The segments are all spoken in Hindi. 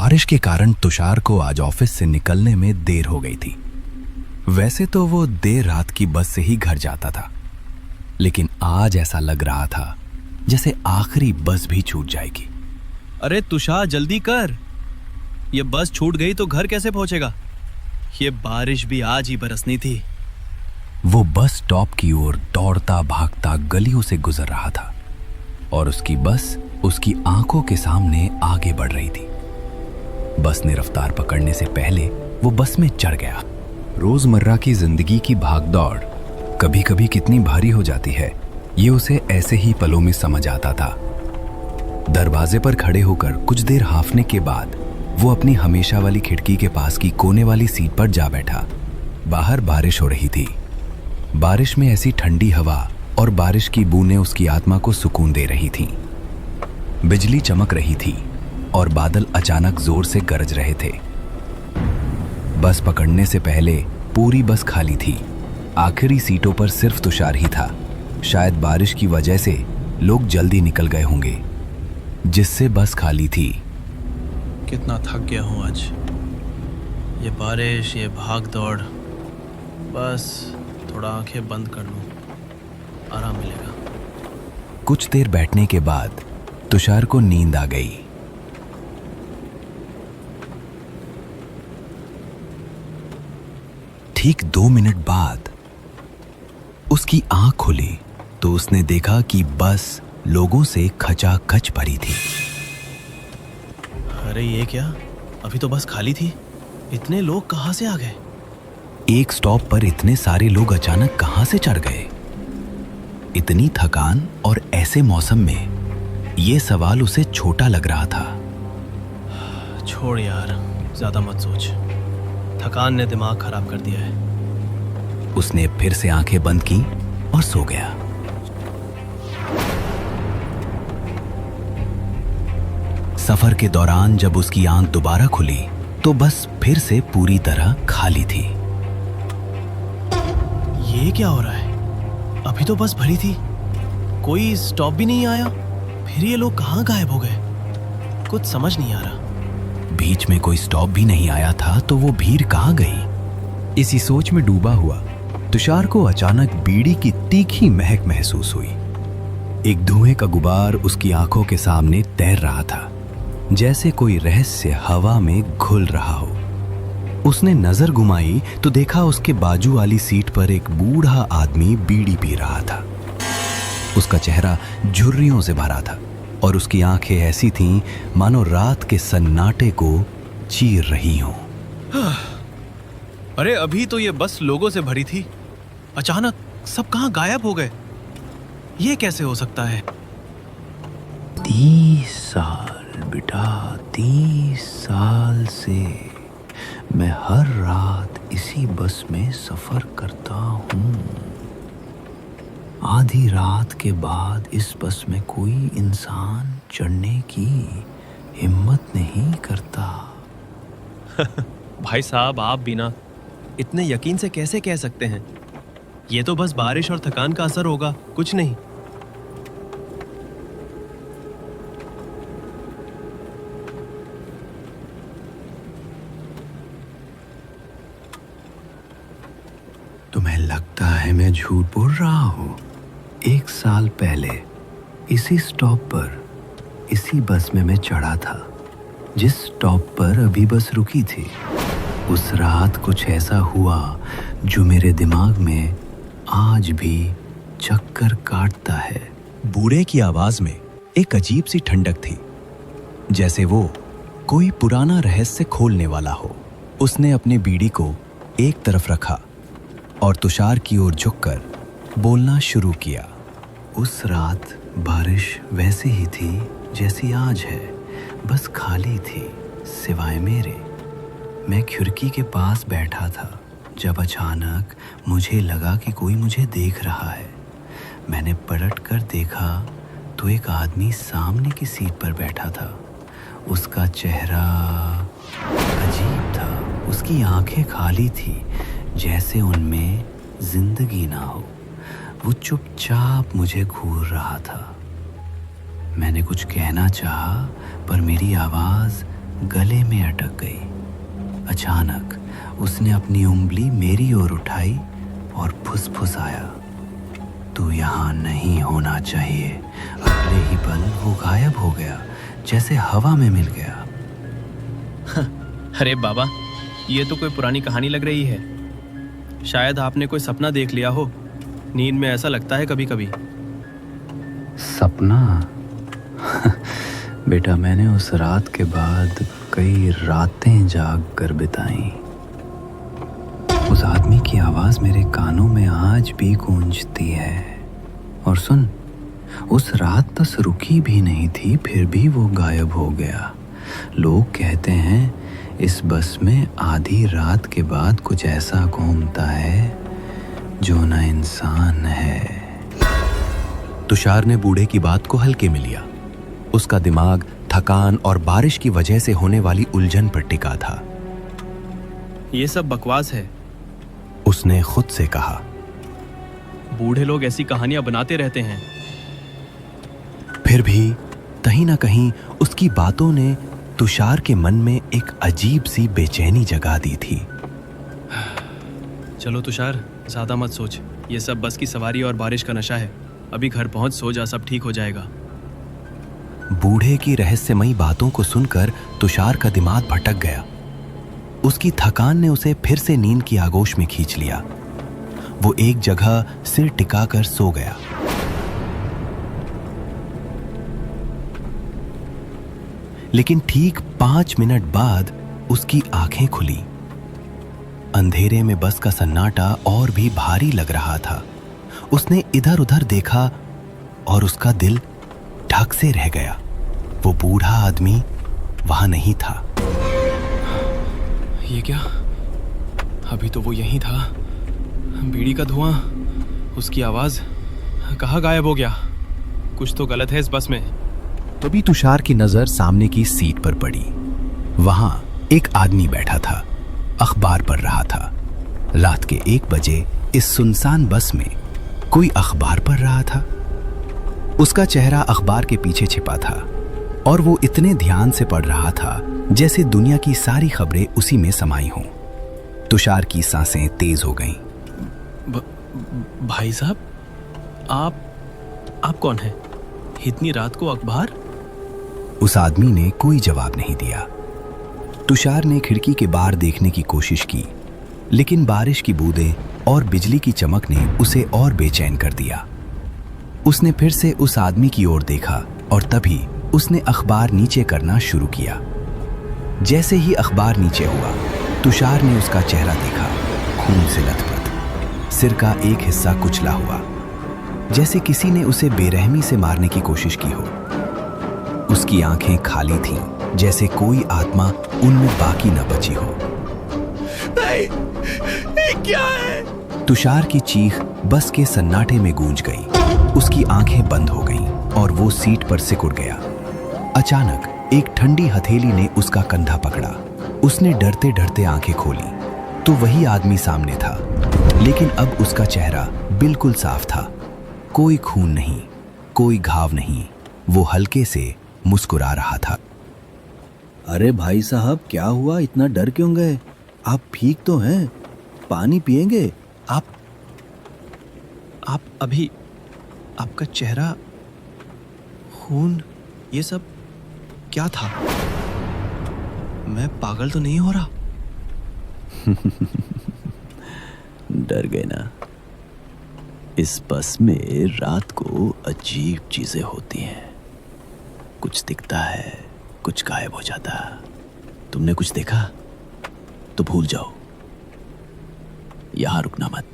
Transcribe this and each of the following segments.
बारिश के कारण तुषार को आज ऑफिस से निकलने में देर हो गई थी। वैसे तो वो देर रात की बस से ही घर जाता था, लेकिन आज ऐसा लग रहा था जैसे आखिरी बस भी छूट जाएगी। अरे तुषार जल्दी कर, ये बस छूट गई तो घर कैसे पहुंचेगा? ये बारिश भी आज ही बरसनी थी। वो बस स्टॉप की ओर दौड़ता भागता गलियों से गुजर रहा था और उसकी बस उसकी आंखों के सामने आगे बढ़ रही थी। बस ने रफ्तार पकड़ने से पहले वो बस में चढ़ गया। रोजमर्रा की जिंदगी की भागदौड़ कभी कभी कितनी भारी हो जाती है, ये उसे ऐसे ही पलों में समझ आता था। दरवाजे पर खड़े होकर कुछ देर हांफने के बाद वो अपनी हमेशा वाली खिड़की के पास की कोने वाली सीट पर जा बैठा। बाहर बारिश हो रही थी। बारिश में ऐसी ठंडी हवा और बारिश की बूंदें उसकी आत्मा को सुकून दे रही थीं। बिजली चमक रही थी और बादल अचानक जोर से गरज रहे थे। बस पकड़ने से पहले पूरी बस खाली थी। आखिरी सीटों पर सिर्फ तुषार ही था। शायद बारिश की वजह से लोग जल्दी निकल गए होंगे, जिससे बस खाली थी। कितना थक गया हूँ आज। ये बारिश, ये भाग दौड़, बस थोड़ा आंखें बंद कर लूँ, आराम मिलेगा। कुछ देर बैठने के बाद तुषार को नींद आ गई। ठीक 2 मिनट बाद उसकी आंख खुली तो उसने देखा कि बस लोगों से खचाखच भरी थी। अरे ये क्या, अभी तो बस खाली थी, इतने लोग कहाँ से आ गए? एक स्टॉप पर इतने सारे लोग अचानक कहां से चढ़ गए? इतनी थकान और ऐसे मौसम में ये सवाल उसे छोटा लग रहा था। छोड़ यार, ज्यादा मत सोच, थकान ने दिमाग खराब कर दिया है। उसने फिर से आंखें बंद की और सो गया। सफर के दौरान जब उसकी आंख दोबारा खुली तो बस फिर से पूरी तरह खाली थी। ये क्या हो रहा है? अभी तो बस भरी थी, कोई स्टॉप भी नहीं आया, फिर ये लोग कहाँ गायब हो गए? कुछ समझ नहीं आ रहा। बीच में कोई स्टॉप भी नहीं आया था तो वो भीड़ कहाँ गई? इसी सोच में डूबा हुआ तुषार को अचानक बीड़ी की तीखी महक महसूस हुई। एक धुएं का गुबार उसकी आंखों के सामने तैर रहा था, जैसे कोई रहस्य हवा में घुल रहा हो। उसने नजर घुमाई तो देखा उसके बाजू वाली सीट पर एक बूढ़ा आदमी बीड़ी पी रहा था। उसका चेहरा झुर्रियों से भरा था और उसकी आंखें ऐसी थीं मानो रात के सन्नाटे को चीर रही हों। अरे अभी तो ये बस लोगों से भरी थी, अचानक सब कहाँ गायब हो गए? ये कैसे हो सकता है? 30 साल बेटा, 30 साल से मैं हर रात इसी बस में सफर करता हूँ। आधी रात के बाद इस बस में कोई इंसान चढ़ने की हिम्मत नहीं करता। भाई साहब, आप भी ना इतने यकीन से कैसे कह सकते हैं? ये तो बस बारिश और थकान का असर होगा, कुछ नहीं। तुम्हें लगता है मैं झूठ बोल रहा हूँ? 1 साल पहले इसी स्टॉप पर इसी बस में मैं चढ़ा था, जिस स्टॉप पर अभी बस रुकी थी। उस रात कुछ ऐसा हुआ जो मेरे दिमाग में आज भी चक्कर काटता है। बूढ़े की आवाज में एक अजीब सी ठंडक थी, जैसे वो कोई पुराना रहस्य खोलने वाला हो। उसने अपनी बीड़ी को एक तरफ रखा और तुषार की ओर झुककर बोलना शुरू किया। उस रात बारिश वैसी ही थी जैसी आज है, बस खाली थी सिवाय मेरे। मैं खिड़की के पास बैठा था जब अचानक मुझे लगा कि कोई मुझे देख रहा है। मैंने पलट कर देखा तो एक आदमी सामने की सीट पर बैठा था। उसका चेहरा अजीब था, उसकी आंखें खाली थी जैसे उनमें जिंदगी ना हो। वो चुपचाप मुझे घूर रहा था। मैंने कुछ कहना चाहा पर मेरी आवाज़ गले में अटक गई। अचानक उसने अपनी उंगली मेरी ओर उठाई और फुसफुसाया, तू यहाँ नहीं होना चाहिए। अगले ही पल वो गायब हो गया, जैसे हवा में मिल गया। अरे बाबा, ये तो कोई पुरानी कहानी लग रही है। शायद आपने कोई सपना देख लिया हो। नींद में ऐसा लगता है कभी कभी। सपना? बेटा, मैंने उस रात के बाद कई रातें जाग कर बिताई। उस आदमी की आवाज मेरे कानों में आज भी गूंजती है। और सुन, उस रात तक रुकी भी नहीं थी, फिर भी वो गायब हो गया। लोग कहते हैं इस बस में आधी रात के बाद कुछ ऐसा घूमता है जो न इंसान है। तुषार ने बूढ़े की बात को हल्के में लिया। उसका दिमाग थकान और बारिश की वजह से होने वाली उलझन पर टिका था। ये सब बकवास है, उसने खुद से कहा। बूढ़े लोग ऐसी कहानियां बनाते रहते हैं। फिर भी कहीं ना कहीं उसकी बातों ने तुषार के मन में एक अजीब सी बेचैनी जगा दी थी। चलो तुषार, ज्यादा मत सोच। ये सब बस की सवारी और बारिश का नशा है। अभी घर पहुंच सो जा, सब ठीक हो जाएगा। बूढ़े की रहस्यमयी बातों को सुनकर तुषार का दिमाग भटक गया। उसकी थकान ने उसे फिर से नींद की आगोश में खींच लिया। वो एक जगह सिर टिकाकर सो गया। लेकिन ठीक 5 मिनट बाद उसकी आंखें खुली। अंधेरे में बस का सन्नाटा और भी भारी लग रहा था। उसने इधर उधर देखा और उसका दिल धक से रह गया। वो बूढ़ा आदमी वहां नहीं था। ये क्या? अभी तो वो यहीं था। बीड़ी का धुआं, उसकी आवाज, कहाँ गायब हो गया? कुछ तो गलत है इस बस में। तभी तुषार की नजर सामने की सीट पर पड़ी। वहां एक आदमी बैठा था, अखबार पढ़ रहा था। रात के 1 बजे इस सुनसान बस में कोई अखबार पढ़ रहा था। उसका चेहरा अखबार के पीछे छिपा था और वो इतने ध्यान से पढ़ रहा था जैसे दुनिया की सारी खबरें उसी में समाई हों। तुषार की सांसें तेज हो गईं। भाई साहब, आप कौन हैं? इतनी रात को अखबार? उस आदमी ने कोई जवाब नहीं दिया। तुषार ने खिड़की के बाहर देखने की कोशिश की, लेकिन बारिश की बूंदें और बिजली की चमक ने उसे और बेचैन कर दिया। उसने फिर से उस आदमी की ओर देखा और तभी उसने अखबार नीचे करना शुरू किया। जैसे ही अखबार नीचे हुआ, तुषार ने उसका चेहरा देखा, खून से लथपथ, सिर का एक हिस्सा कुचला हुआ, जैसे किसी ने उसे बेरहमी से मारने की कोशिश की हो। उसकी आंखें खाली थीं, जैसे कोई आत्मा उनमें बाकी न बची हो। नहीं, ये क्या है? तुषार की चीख बस के सन्नाटे में गूंज गई। उसकी आंखें बंद हो गईं और वो सीट पर सिकुड़ गया। अचानक एक ठंडी हथेली ने उसका कंधा पकड़ा। उसने डरते डरते आंखें खोली तो वही आदमी सामने था, लेकिन अब उसका चेहरा बिल्कुल साफ था। कोई खून नहीं, कोई घाव नहीं। वो हल्के से मुस्कुरा रहा था। अरे भाई साहब, क्या हुआ? इतना डर क्यों गए? आप ठीक तो हैं? पानी पिएंगे? आप अभी, आपका चेहरा, खून, ये सब क्या था? मैं पागल तो नहीं हो रहा? डर गए ना? इस बस में रात को अजीब चीजें होती हैं। कुछ दिखता है, कुछ गायब हो जाता। तुमने कुछ देखा तो भूल जाओ, यहां रुकना मत,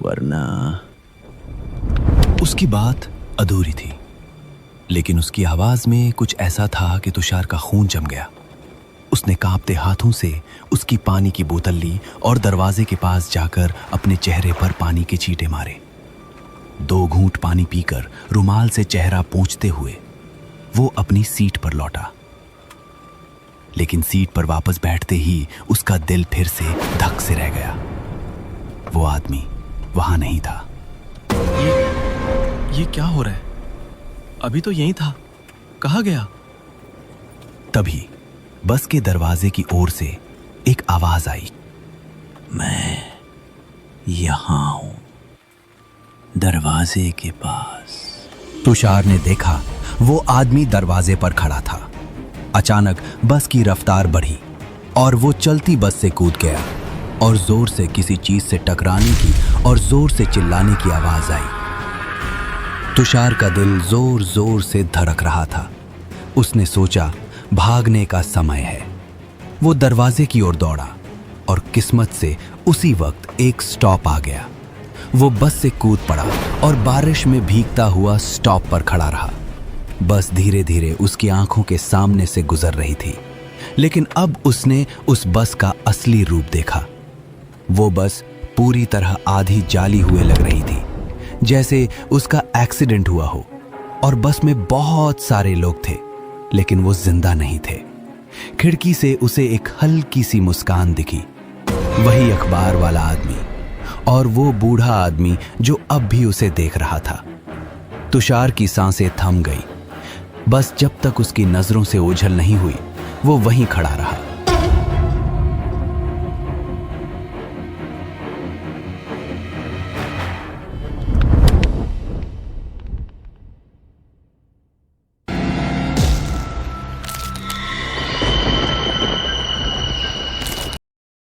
वरना। उसकी बात अधूरी थी, लेकिन उसकी आवाज में कुछ ऐसा था कि तुषार का खून जम गया। उसने कांपते हाथों से उसकी पानी की बोतल ली और दरवाजे के पास जाकर अपने चेहरे पर पानी के छींटे मारे। 2 घूंट पानी पीकर रुमाल से चेहरा पोंछते हुए वो अपनी सीट पर लौटा। लेकिन सीट पर वापस बैठते ही उसका दिल फिर से धक से रह गया। वो आदमी वहां नहीं था। ये क्या हो रहा है? अभी तो यहीं था, कहाँ गया? तभी बस के दरवाजे की ओर से एक आवाज आई। मैं यहां हूं, दरवाजे के पास। तुषार ने देखा वो आदमी दरवाजे पर खड़ा था। अचानक बस की रफ्तार बढ़ी और वो चलती बस से कूद गया और जोर से किसी चीज से टकराने की और जोर से चिल्लाने की आवाज आई। तुषार का दिल जोर जोर से धड़क रहा था। उसने सोचा भागने का समय है। वो दरवाजे की ओर दौड़ा और किस्मत से उसी वक्त एक स्टॉप आ गया। वो बस से कूद पड़ा और बारिश में भीगता हुआ स्टॉप पर खड़ा रहा। बस धीरे धीरे उसकी आंखों के सामने से गुजर रही थी, लेकिन अब उसने उस बस का असली रूप देखा। वो बस पूरी तरह आधी जाली हुए लग रही थी, जैसे उसका एक्सीडेंट हुआ हो। और बस में बहुत सारे लोग थे, लेकिन वो जिंदा नहीं थे। खिड़की से उसे एक हल्की सी मुस्कान दिखी। वही अखबार वाला आदमी और वो बूढ़ा आदमी जो अब भी उसे देख रहा था। तुषार की सांसें थम गई। बस जब तक उसकी नजरों से ओझल नहीं हुई, वो वहीं खड़ा रहा।